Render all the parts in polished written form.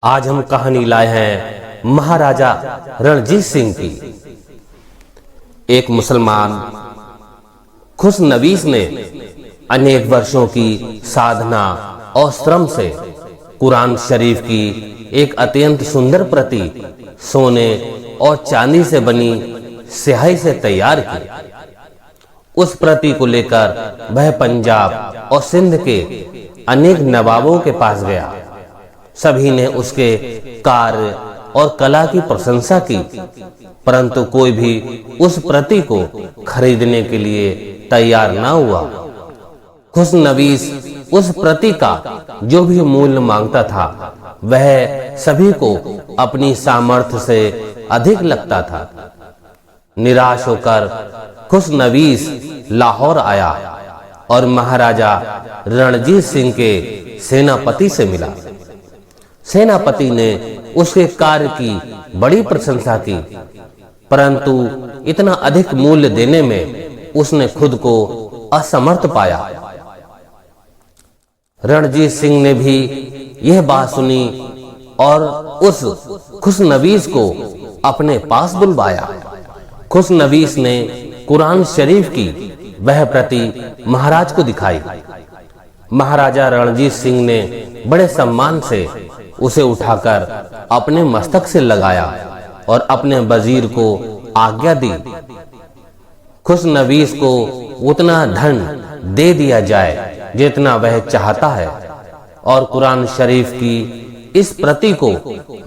आज हम कहानी लाए हैं महाराजा रणजीत सिंह की। एक मुसलमान खुशनवीस ने अनेक वर्षों की साधना और श्रम से कुरान शरीफ की एक अत्यंत सुंदर प्रति सोने और चांदी से बनी स्याही से तैयार की। उस प्रति को लेकर वह पंजाब और सिंध के अनेक नवाबों के पास गया। सभी ने उसके कार्य और कला की प्रशंसा की, परंतु कोई भी उस प्रति को खरीदने के लिए तैयार न हुआ। खुशनवीस उस प्रति का जो भी मूल्य मांगता था वह सभी को अपनी सामर्थ्य से अधिक लगता था। निराश होकर खुशनवीस लाहौर आया और महाराजा रणजीत सिंह के सेनापति से मिला। सेनापति ने उसके कार्य की बड़ी प्रशंसा की, परंतु इतना अधिक मूल्य देने में उसने खुद को असमर्थ पाया। रणजीत सिंह ने भी यह बात सुनी और उस खुशनवीस को अपने पास बुलवाया। खुशनवीस ने कुरान शरीफ की वह प्रति महाराज को दिखाई। महाराजा रणजीत सिंह ने बड़े सम्मान से उसे उठाकर अपने मस्तक से लगाया और अपने वजीर को आज्ञा दी। खुशनवीस को उतना धन दे दिया जाए जितना वह चाहता है और कुरान शरीफ की इस प्रति को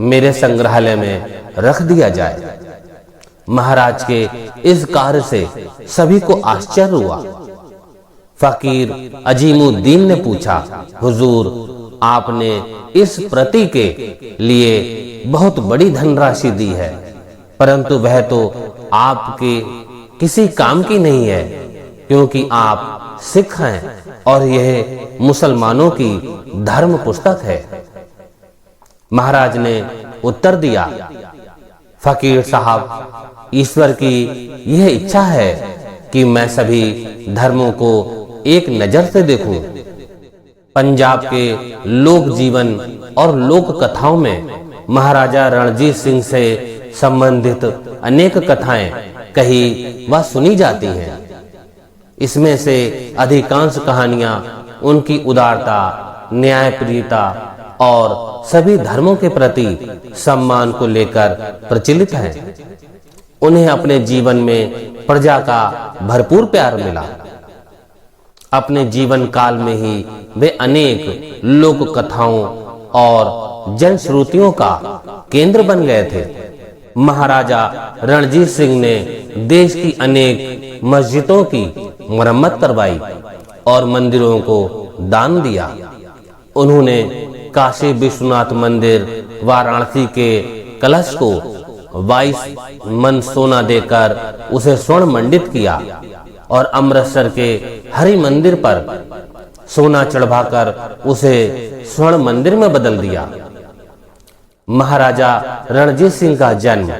मेरे संग्रहालय में रख दिया जाए। महाराज के इस कार्य से सभी को आश्चर्य हुआ। फकीर अजीमुद्दीन ने पूछा, हुजूर, आपने इस प्रति के लिए बहुत बड़ी धनराशि दी है, परंतु वह तो आपके किसी काम की नहीं है, क्योंकि आप सिख हैं और यह मुसलमानों की धर्म पुस्तक है। महाराज ने उत्तर दिया, फकीर साहब, ईश्वर की यह इच्छा है कि मैं सभी धर्मों को एक नजर से देखूं। पंजाब के लोक जीवन और लोक कथाओं में महाराजा रणजीत सिंह से संबंधित अनेक कथाएं कही व सुनी जाती हैं। इसमें से अधिकांश कहानियां उनकी उदारता, न्यायप्रियता और सभी धर्मों के प्रति सम्मान को लेकर प्रचलित हैं। उन्हें अपने जीवन में प्रजा का भरपूर प्यार मिला। अपने जीवन काल में ही वे अनेक लोक कथाओं और जनश्रुतियों का केंद्र बन गए थे। महाराजा रणजीत सिंह ने देश की अनेक मस्जिदों की मरम्मत करवाई और मंदिरों को दान दिया। उन्होंने काशी विश्वनाथ मंदिर, वाराणसी के कलश को 22 मन सोना देकर उसे स्वर्ण मंडित किया और अमृतसर के हरि मंदिर पर सोना चढ़ाकर उसे स्वर्ण मंदिर में बदल दिया। महाराजा रणजीत सिंह का जन्म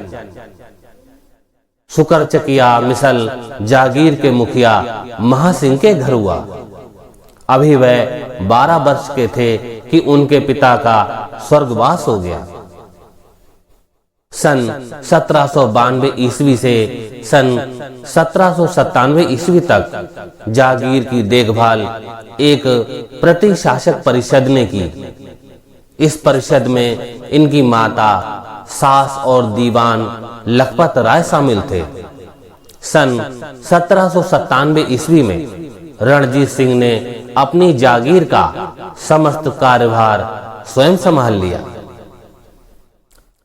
सुकरचकिया मिसल जागीर के मुखिया महासिंह के घर हुआ। अभी वह 12 वर्ष के थे कि उनके पिता का स्वर्गवास हो गया। सन 1792 ईस्वी से सन 1797 ईस्वी तक जागीर की देखभाल एक प्रतिशासक परिषद ने की। इस परिषद में इनकी माता, सास और दीवान लखपत राय शामिल थे। सन 1797 ईस्वी में रणजीत सिंह ने अपनी जागीर का समस्त कार्यभार स्वयं संभाल लिया।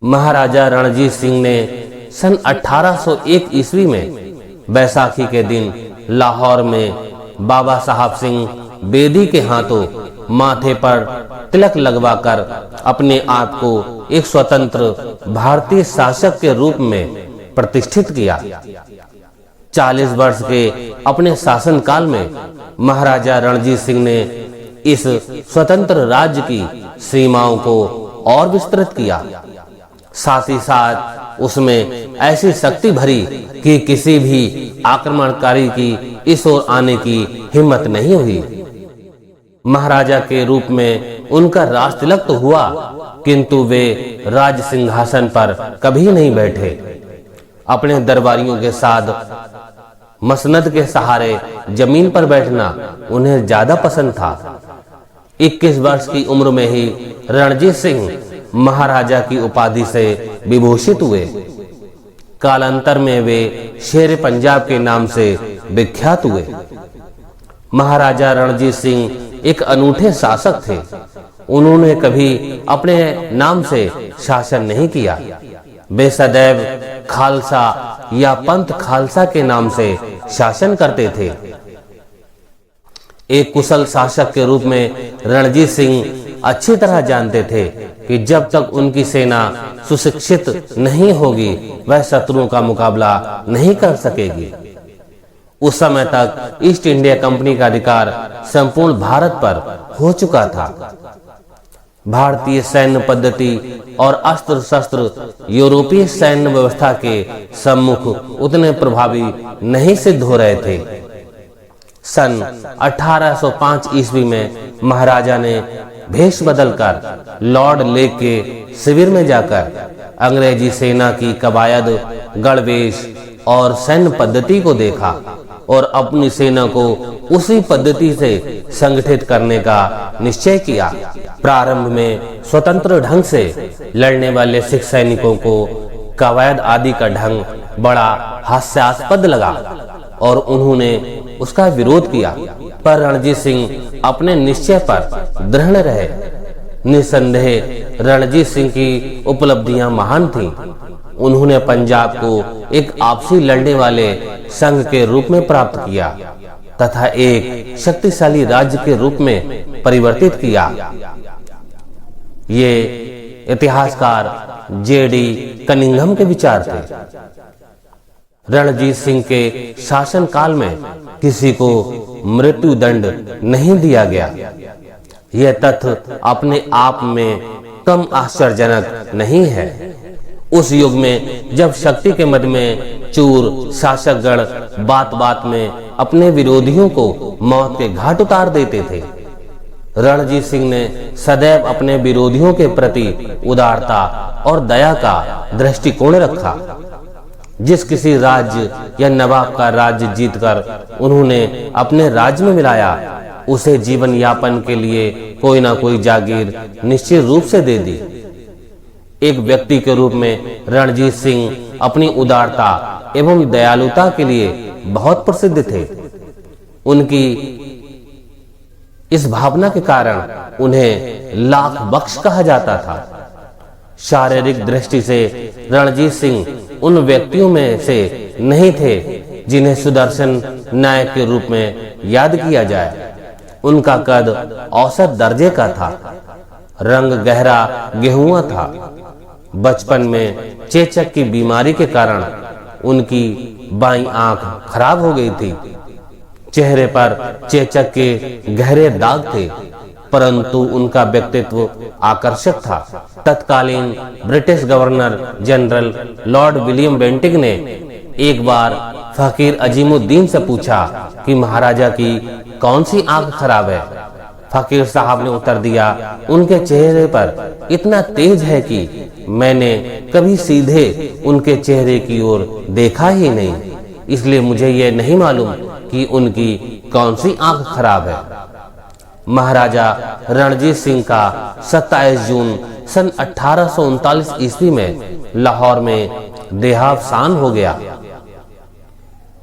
महाराजा रणजीत सिंह ने सन 1801 ईस्वी में बैसाखी के दिन लाहौर में बाबा साहब सिंह बेदी के हाथों माथे पर तिलक लगवाकर अपने आप को एक स्वतंत्र भारतीय शासक के रूप में प्रतिष्ठित किया। 40 वर्ष के अपने शासनकाल में महाराजा रणजीत सिंह ने इस स्वतंत्र राज्य की सीमाओं को और विस्तृत किया। साथ ही साथ उसमें ऐसी शक्ति भरी कि किसी भी आक्रमणकारी की इस ओर आने की हिम्मत नहीं हुई। महाराजा के रूप में उनका राज तिलक तो हुआ, किंतु वे राज सिंहासन पर कभी नहीं बैठे। अपने दरबारियों के साथ मसनद के सहारे जमीन पर बैठना उन्हें ज्यादा पसंद था। 21 वर्ष की उम्र में ही रणजीत सिंह महाराजा की उपाधि से विभूषित हुए। कालांतर में वे शेर पंजाब के नाम से विख्यात हुए। महाराजा रणजीत सिंह एक अनूठे शासक थे। उन्होंने कभी अपने नाम से शासन नहीं किया। वे सदैव खालसा या पंथ खालसा के नाम से शासन करते थे। एक कुशल शासक के रूप में रणजीत सिंह अच्छी तरह जानते थे कि जब तक उनकी सेना सुशिक्षित नहीं होगी वह शत्रुओं का मुकाबला नहीं कर सकेगी। उस समय तक ईस्ट इंडिया कंपनी का अधिकार संपूर्ण भारत पर हो चुका था। भारतीय सैन्य पद्धति और अस्त्र शस्त्र यूरोपीय सैन्य व्यवस्था के सम्मुख उतने प्रभावी नहीं सिद्ध हो रहे थे। सन 1805 ईस्वी में महाराजा ने भेष बदलकर लॉर्ड लेक के शिविर में जाकर अंग्रेजी सेना की कवायद, गणवेश और सैन्य पद्धति को देखा और अपनी सेना को उसी पद्धति से संगठित करने का निश्चय किया। प्रारंभ में स्वतंत्र ढंग से लड़ने वाले सिख सैनिकों को कवायद आदि का ढंग बड़ा हास्यास्पद लगा और उन्होंने उसका विरोध किया, पर रणजीत सिंह अपने निश्चय पर दृढ़ रहे। निसंदेह रणजीत सिंह की उपलब्धियां महान थीं। उन्होंने पंजाब को एक आपसी लड़ने वाले संघ के रूप में प्राप्त किया तथा एक शक्तिशाली राज्य के रूप में परिवर्तित किया। ये इतिहासकार जेडी कनिंघम के विचार थे। रणजीत सिंह के शासन काल में किसी को मृत्यु दंड नहीं दिया गया। यह तथ्य अपने आप में कम आश्चर्यजनक नहीं है। उस युग में जब शक्ति के मद में चूर शासकगण बात बात में अपने विरोधियों को मौत के घाट उतार देते थे, रणजीत सिंह ने सदैव अपने विरोधियों के प्रति उदारता और दया का दृष्टिकोण रखा। जिस किसी राज्य या नवाब का राज्य जीतकर उन्होंने अपने राज्य में मिलाया, उसे जीवन यापन के लिए कोई ना कोई जागीर निश्चित रूप से दे दी। एक व्यक्ति के रूप में रणजीत सिंह अपनी उदारता एवं दयालुता के लिए बहुत प्रसिद्ध थे। उनकी इस भावना के कारण उन्हें लाख बख्श कहा जाता था। शारीरिक दृष्टि से रणजीत सिंह उन व्यक्तियों में से नहीं थे जिन्हें सुदर्शन नायक के रूप में याद किया जाए। उनका कद औसत दर्जे का था, रंग गहरा गेहुआ था। बचपन में चेचक की बीमारी के कारण उनकी बाईं आंख खराब हो गई थी। चेहरे पर चेचक के गहरे दाग थे, परंतु उनका व्यक्तित्व आकर्षक था। तत्कालीन British governor general Lord William Bentinck ने एक बार फकीर अजीमुद्दीन से पूछा कि महाराजा की कौन सी आंख खराब है। फकीर साहब ने उत्तर दिया, उनके चेहरे पर इतना तेज है कि मैंने कभी सीधे उनके चेहरे की ओर देखा ही नहीं, इसलिए मुझे यह नहीं मालूम कि उनकी कौन सी आंख खराब है। महाराजा रणजीत सिंह का 27 जून सन 1839 ईस्वी में लाहौर में देहावसान हो गया।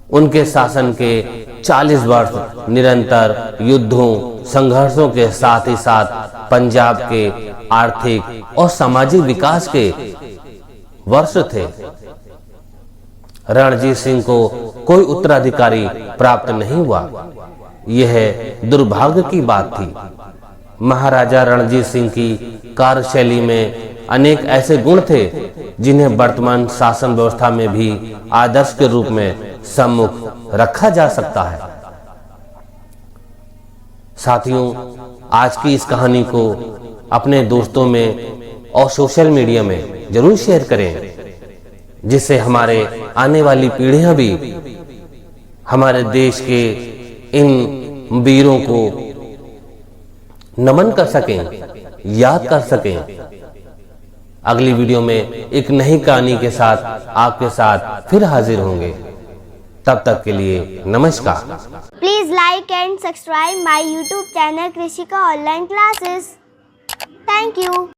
उनके शासन के 40 वर्ष निरंतर युद्धों, संघर्षों के साथ ही साथ पंजाब के आर्थिक और सामाजिक विकास के वर्ष थे। रणजीत सिंह को कोई उत्तराधिकारी प्राप्त नहीं हुआ। यह दुर्भाग्य की बात थी। महाराजा रणजीत सिंह की कार्यशैली में अनेक ऐसे गुण थे जिन्हें वर्तमान शासन व्यवस्था में भी आदर्श के रूप में सम्मुख रखा जा सकता है। साथियों, आज की इस कहानी को अपने दोस्तों में और सोशल मीडिया में जरूर शेयर करें, जिससे हमारे आने वाली पीढ़ियां भी हमारे देश के इन वीरों को नमन कर सकें, याद कर सकें। अगली वीडियो में एक नई कहानी के साथ आपके साथ फिर हाजिर होंगे। तब तक के लिए नमस्कार। Please like and subscribe my YouTube channel Krishika Online Classes. Thank you.